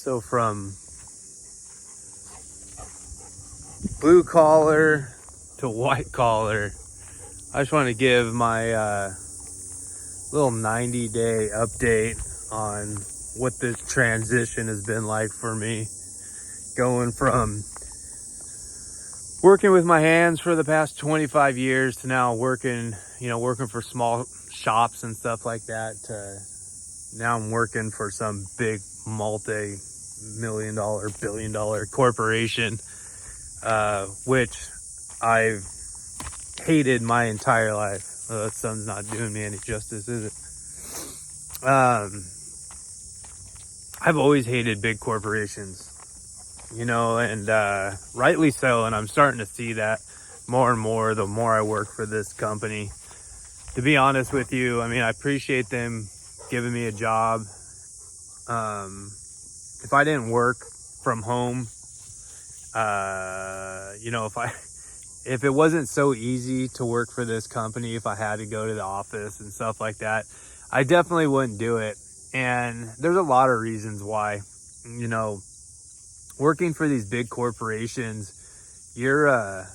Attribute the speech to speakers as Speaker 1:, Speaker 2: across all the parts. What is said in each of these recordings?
Speaker 1: So from blue collar to white collar, I just want to give my little 90-day update on what this transition has been like for me. Going from working with my hands for the past 25 years to now working for small shops and stuff like that, to now I'm working for some big multi-million-dollar, billion-dollar corporation, which I've hated my entire life. That sun's not doing me any justice, is it? I've always hated big corporations, and rightly so. And I'm starting to see that more and more the more I work for this company. To be honest with you, I appreciate them giving me a job. If I didn't work from home, if it wasn't so easy to work for this company, if I had to go to the office and stuff like that, I definitely wouldn't do it. And there's a lot of reasons why. Working for these big corporations, you're a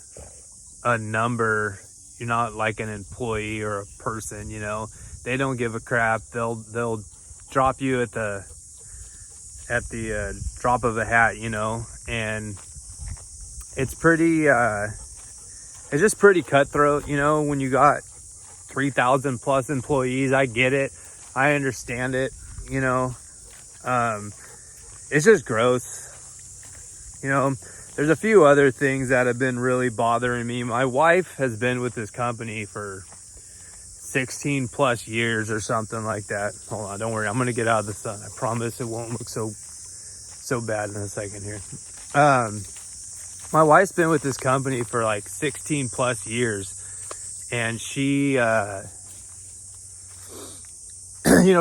Speaker 1: number. You're not like an employee or a person. They don't give a crap. They'll drop you at the drop of a hat. And it's just pretty cutthroat. When you got 3,000 plus employees, I get it. I understand it. It's just gross. There's a few other things that have been really bothering me. My wife has been with this company for 16 plus years or something like that. Hold on, don't worry. I'm going to get out of the sun. I promise it won't look so bad in a second here. My wife's been with this company for like 16 plus years, and she,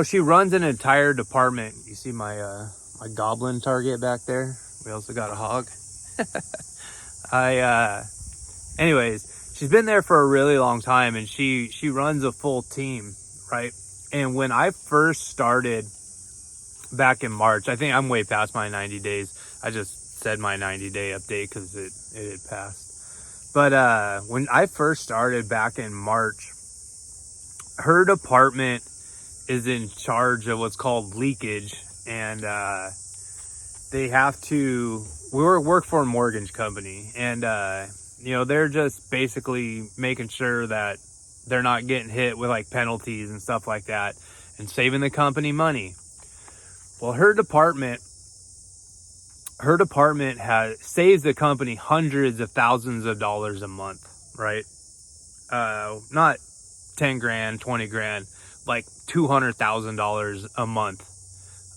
Speaker 1: she runs an entire department. You see my goblin target back there? We also got a hog. Anyways, she's been there for a really long time, and she runs a full team, right? And when I first started back in March, I think I'm way past my 90 days. I just said my 90-day update because it had passed. But when I first started back in March, her department is in charge of what's called leakage, and they have to. We work for a mortgage company, and they're just basically making sure that they're not getting hit with like penalties and stuff like that, and saving the company money. Well, her department saves the company hundreds of thousands of dollars a month, right? Not 10 grand, 20 grand, like $200,000 a month.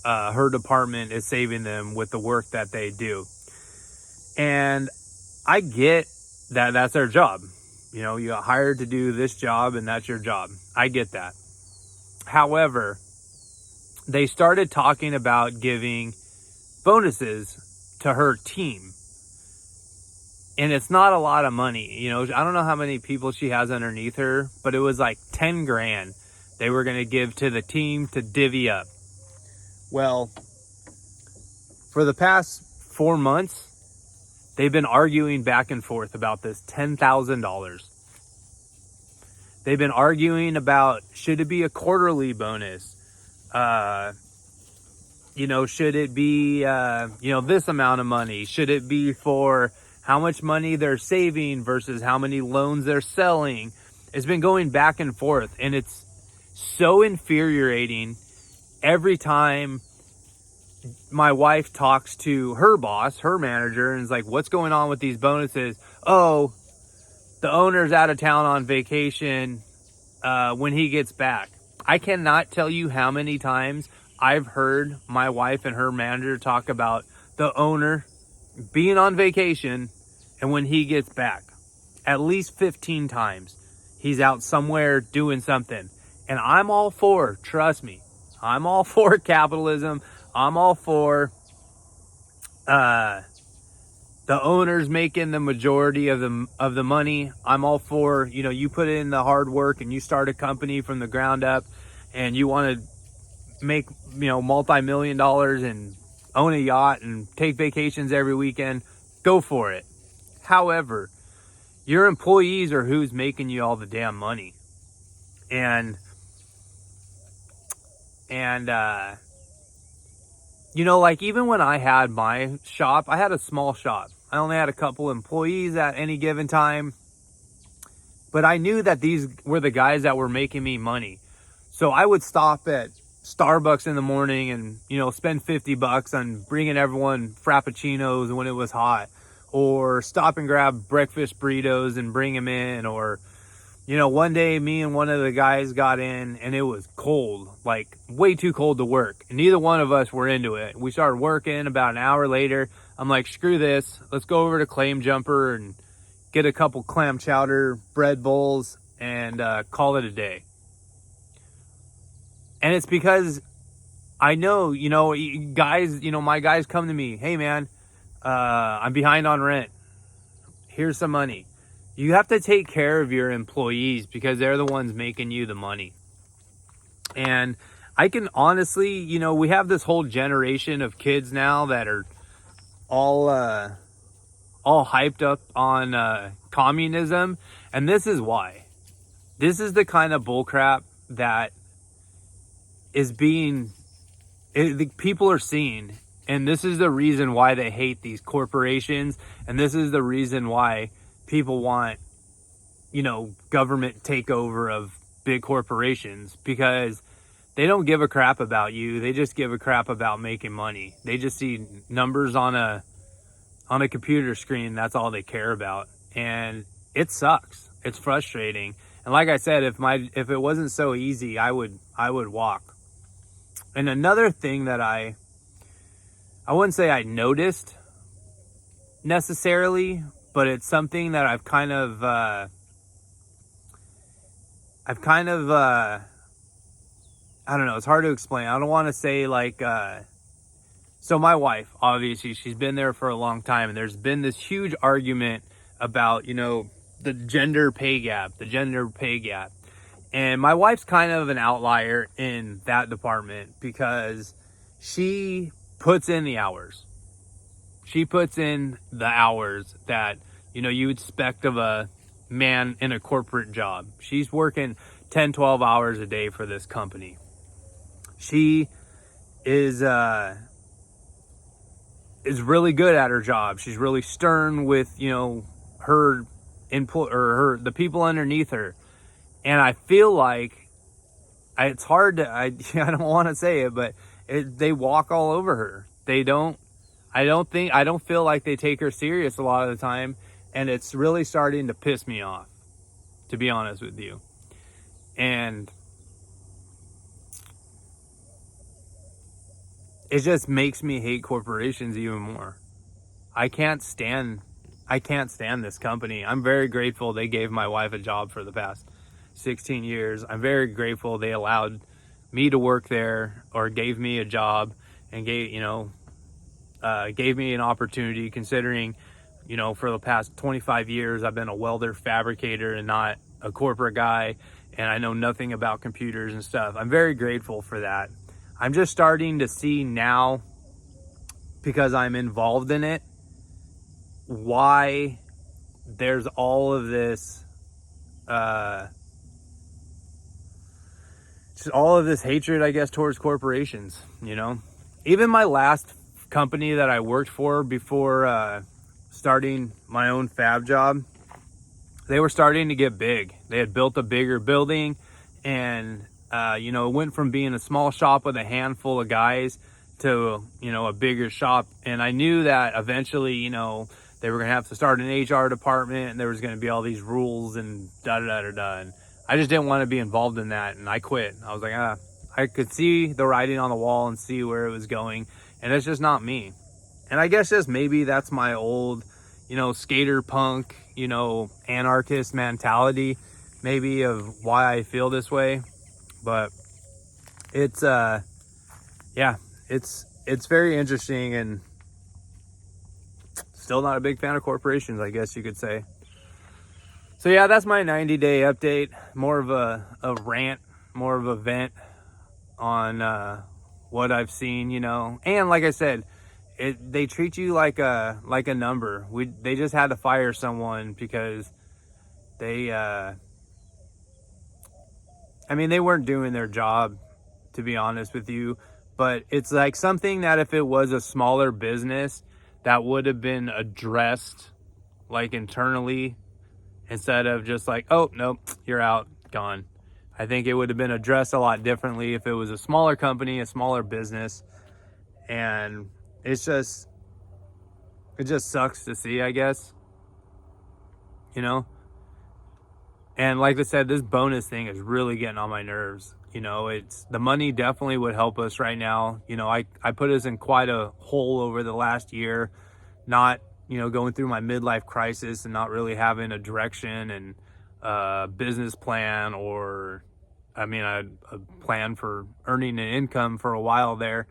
Speaker 1: Her department is saving them with the work that they do. And I get that that's their job. You got hired to do this job, and that's your job. I get that. However, they started talking about giving bonuses to her team. And it's not a lot of money. I don't know how many people she has underneath her, but it was like 10 grand they were going to give to the team to divvy up. Well, for the past 4 months, they've been arguing back and forth about this $10,000. They've been arguing about, should it be a quarterly bonus? Should it be, this amount of money? Should it be for how much money they're saving versus how many loans they're selling? It's been going back and forth, and it's so infuriating every time my wife talks to her boss, her manager, and is like, what's going on with these bonuses? Oh, the owner's out of town on vacation when he gets back. I cannot tell you how many times I've heard my wife and her manager talk about the owner being on vacation and when he gets back. At least 15 times. He's out somewhere doing something. And I'm all for, trust me, I'm all for capitalism. I'm all for the owners making the majority of the money. I'm all for, you put in the hard work and you start a company from the ground up and you want to make, multi-million dollars and own a yacht and take vacations every weekend, go for it. However, your employees are who's making you all the damn money. And you know, like even when I had my shop, I had a small shop. I only had a couple employees at any given time. But I knew that these were the guys that were making me money. So I would stop at Starbucks in the morning and, you know, spend $50 on bringing everyone Frappuccinos when it was hot. Or stop and grab breakfast burritos and bring them in. Or, you know, one day me and one of the guys got in and it was cold, like way too cold to work. And neither one of us were into it. We started working. About an hour later, I'm like, screw this. Let's go over to Claim Jumper and get a couple clam chowder bread bowls and call it a day. And it's because I know, you know, guys, you know, my guys come to me, hey man, I'm behind on rent. Here's some money. You have to take care of your employees because they're the ones making you the money. And I can honestly, you know, we have this whole generation of kids now that are all hyped up on communism. And this is why. This is the kind of bullcrap that is people are seeing. And this is the reason why they hate these corporations. And this is the reason why people want, you know, government takeover of big corporations, because they don't give a crap about you. They just give a crap about making money. They just see numbers on a computer screen. That's all they care about. And it sucks. It's frustrating. And like I said, if it wasn't so easy, I would walk. And another thing that I wouldn't say I noticed necessarily, but it's something that I've kind of I don't know, it's hard to explain. I don't want to say like, so my wife, obviously she's been there for a long time, and there's been this huge argument about, you know, the gender pay gap. And my wife's kind of an outlier in that department because she puts in the hours. She puts in the hours that, you know, you would expect of a man in a corporate job. She's working 10, 12 hours a day for this company. She is really good at her job. She's really stern with, you know, her input or the people underneath her. And I feel like it's hard to, I don't want to say it, but they walk all over her. I don't feel like they take her serious a lot of the time. And it's really starting to piss me off, to be honest with you. And it just makes me hate corporations even more. I can't stand this company. I'm very grateful they gave my wife a job for the past 16 years. I'm very grateful they allowed me to work there, or gave me a job and gave me an opportunity, considering, you know, for the past 25 years, I've been a welder fabricator and not a corporate guy. And I know nothing about computers and stuff. I'm very grateful for that. I'm just starting to see now, because I'm involved in it, why there's all of this, just all of this hatred, I guess, towards corporations, you know? Even my last company that I worked for before starting my own fab job, they were starting to get big. They had built a bigger building, and you know, it went from being a small shop with a handful of guys to, you know, a bigger shop. And I knew that eventually, you know, they were going to have to start an HR department, and there was going to be all these rules and da-da-da-da-da. And I just didn't want to be involved in that, and I quit. I was like, I could see the writing on the wall and see where it was going, and it's just not me. And I guess just maybe that's my old, you know, skater punk, you know, anarchist mentality, maybe, of why I feel this way. But it's it's very interesting, and still not a big fan of corporations, I guess you could say. So yeah, that's my 90-day update. More of a rant, more of a vent on what I've seen, you know. And like I said, they treat you like a number. They just had to fire someone because they I mean, they weren't doing their job, to be honest with you. But it's like something that if it was a smaller business, that would have been addressed like internally, instead of just like, oh, nope, you're out, gone. I think it would have been addressed a lot differently if it was a smaller company, a smaller business. And it just sucks to see, I guess, you know? And like I said, this bonus thing is really getting on my nerves. You know, it's the money definitely would help us right now. You know, I put us in quite a hole over the last year, not, you know, going through my midlife crisis and not really having a direction and business plan, or, I mean, a plan for earning an income for a while there.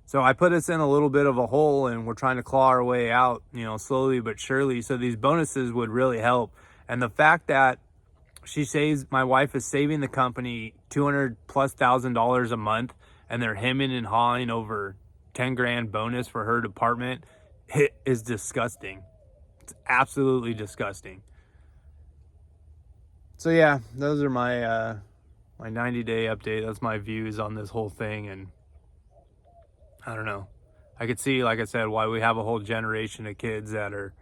Speaker 1: So I put us in a little bit of a hole, and we're trying to claw our way out, you know, slowly but surely. So these bonuses would really help. And the fact that my wife is saving the company $200,000+ a month, and they're hemming and hawing over 10 grand bonus for her department, it is disgusting. It's absolutely disgusting. So yeah, those are my 90-day update. That's my views on this whole thing. And I don't know, I could see, like I said, why we have a whole generation of kids that are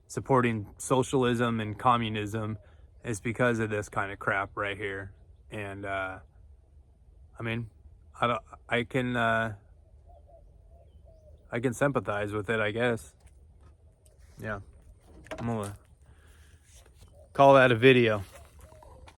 Speaker 1: supporting socialism and communism. Is because of this kind of crap right here. And I mean, I can sympathize with it, I guess. Yeah, I'm gonna call that a video.